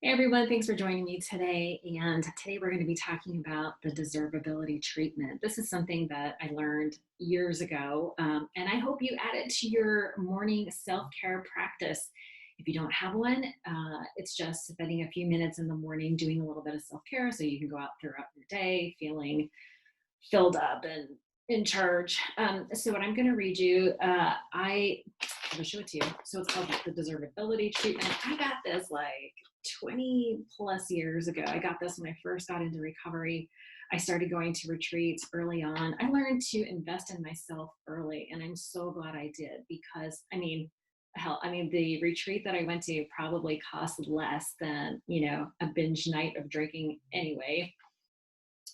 Hey everyone, thanks for joining me today. And today we're going to be talking about the deservability treatment. This is something that I learned years ago, and I hope you add it to your morning self-care practice. If you don't have one, it's just spending a few minutes in the morning doing a little bit of self-care so you can go out throughout your day feeling filled up and in charge. So what I'm going to read you, I'm gonna show it to you. So it's called the Deservability Treatment. I got this like 20 plus years ago. I got this when I first got into recovery. I started going to retreats early on. I learned to invest in myself early, and I'm so glad I did because hell, the retreat that I went to probably cost less than, a binge night of drinking anyway.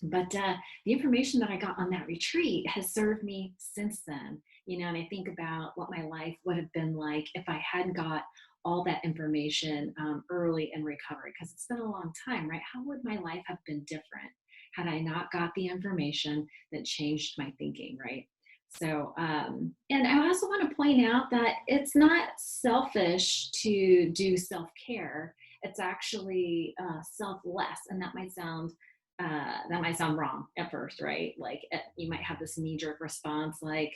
But the information that I got on that retreat has served me since then. And I think about what my life would have been like if I hadn't got all that information early in recovery, because it's been a long time, right? How would my life have been different had I not got the information that changed my thinking, right? So, and I also want to point out that it's not selfish to do self care. It's actually selfless, and that might sound wrong at first, right? Like you might have this knee jerk response, like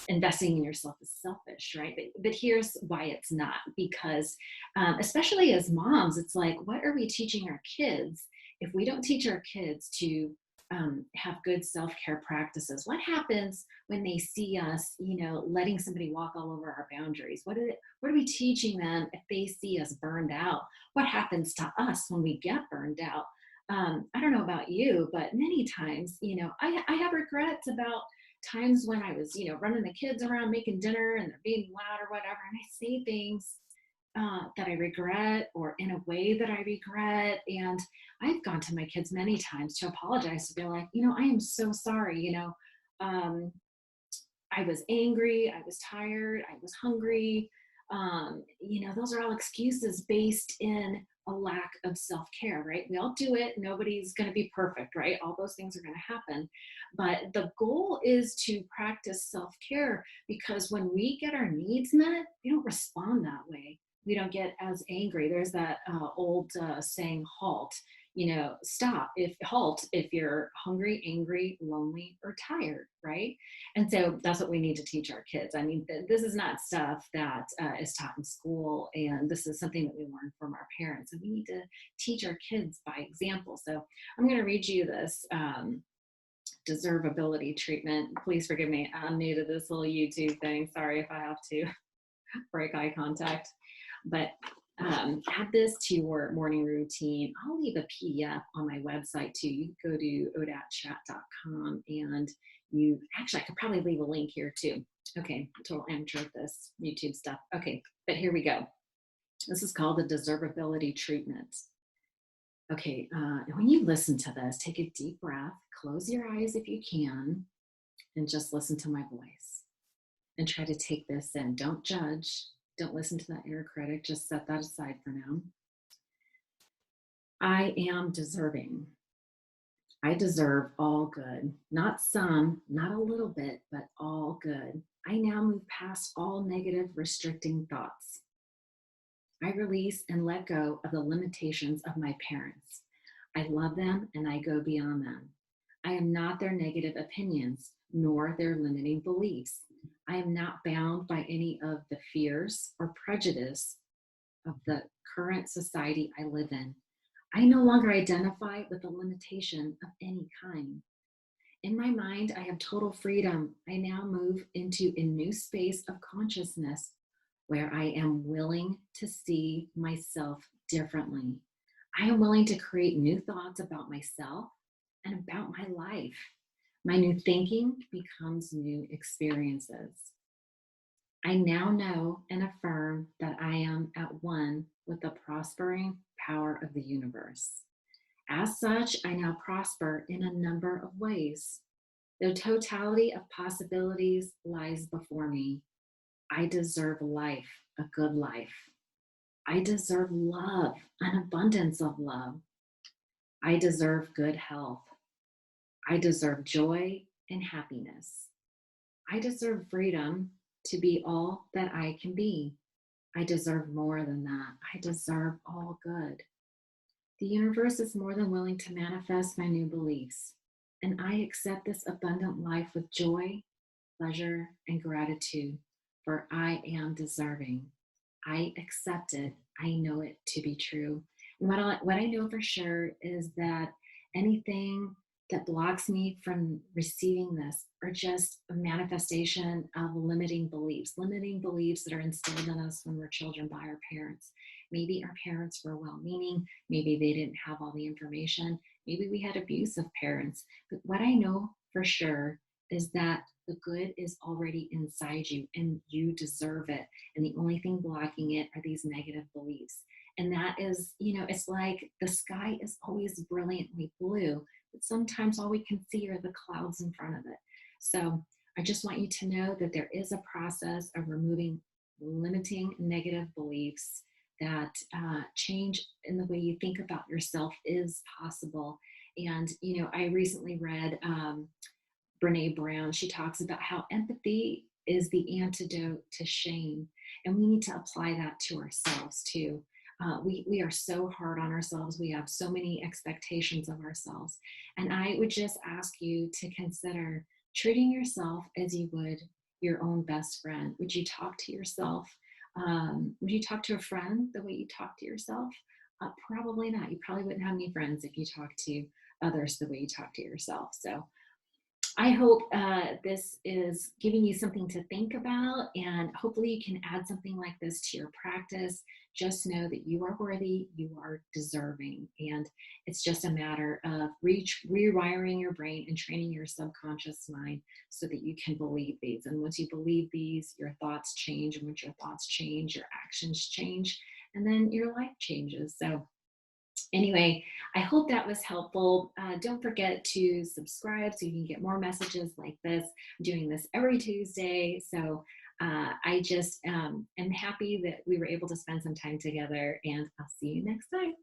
investing in yourself is selfish, right? But here's why it's not, because especially as moms, it's like, what are we teaching our kids if we don't teach our kids to have good self-care practices? What happens when they see us, letting somebody walk all over our boundaries? What are we teaching them if they see us burned out? What happens to us when we get burned out? I don't know about you, but many times, I have regrets about times when I was, running the kids around making dinner and they're being loud or whatever. And I say things that I regret or in a way that I regret. And I've gone to my kids many times to apologize, to be like, I am so sorry. Um, I was angry, I was tired, I was hungry. Those are all excuses based in a lack of self care, right? We all do it. Nobody's going to be perfect, right? All those things are going to happen. But the goal is to practice self care, because when we get our needs met, we don't respond that way. We don't get as angry. There's that old saying, halt, stop, if you're hungry, angry, lonely, or tired, right? And so that's what we need to teach our kids. This is not stuff that is taught in school, and this is something that we learn from our parents. And we need to teach our kids by example. So I'm going to read you this deservability treatment. Please forgive me. I'm new to this little YouTube thing. Sorry if I have to break eye contact. But add this to your morning routine. I'll leave a PDF on my website too. You can go to odatchat.com, and I could probably leave a link here too. Okay, total amateur at this YouTube stuff. Okay, but here we go. This is called the deservability treatment. Okay, when you listen to this, take a deep breath, close your eyes if you can, and just listen to my voice. And try to take this in. Don't judge. Don't listen to that inner critic. Just set that aside for now. I am deserving. I deserve all good. Not some, not a little bit, but all good. I now move past all negative, restricting thoughts. I release and let go of the limitations of my parents. I love them and I go beyond them. I am not their negative opinions, nor their limiting beliefs. I am not bound by any of the fears or prejudice of the current society I live in. I no longer identify with a limitation of any kind. In my mind, I have total freedom. I now move into a new space of consciousness where I am willing to see myself differently. I am willing to create new thoughts about myself and about my life. My new thinking becomes new experiences. I now know and affirm that I am at one with the prospering power of the universe. As such, I now prosper in a number of ways. The totality of possibilities lies before me. I deserve life, a good life. I deserve love, an abundance of love. I deserve good health. I deserve joy and happiness. I deserve freedom to be all that I can be. I deserve more than that. I deserve all good. The universe is more than willing to manifest my new beliefs, and I accept this abundant life with joy, pleasure, and gratitude, for I am deserving. I accept it. I know it to be true. And what I know for sure is that anything that blocks me from receiving this are just a manifestation of limiting beliefs that are instilled in us when we're children by our parents. Maybe our parents were well meaning, maybe they didn't have all the information, maybe we had abusive parents. But what I know for sure is that the good is already inside you and you deserve it. And the only thing blocking it are these negative beliefs. And that is, it's like the sky is always brilliantly blue, but sometimes all we can see are the clouds in front of it. So I just want you to know that there is a process of removing limiting negative beliefs, that change in the way you think about yourself is possible. And, I recently read Brene Brown. She talks about how empathy is the antidote to shame. And we need to apply that to ourselves too. We are so hard on ourselves. We have so many expectations of ourselves. And I would just ask you to consider treating yourself as you would your own best friend. Would you talk to yourself? Would you talk to a friend the way you talk to yourself? Probably not. You probably wouldn't have any friends if you talk to others the way you talk to yourself. So I hope this is giving you something to think about, and hopefully you can add something like this to your practice. Just know that you are worthy, you are deserving, and it's just a matter of rewiring your brain and training your subconscious mind so that you can believe these. And once you believe these, your thoughts change, and once your thoughts change, your actions change, and then your life changes. So anyway, I hope that was helpful. Don't forget to subscribe so you can get more messages like this. I'm doing this every Tuesday. So I just am happy that we were able to spend some time together, and I'll see you next time.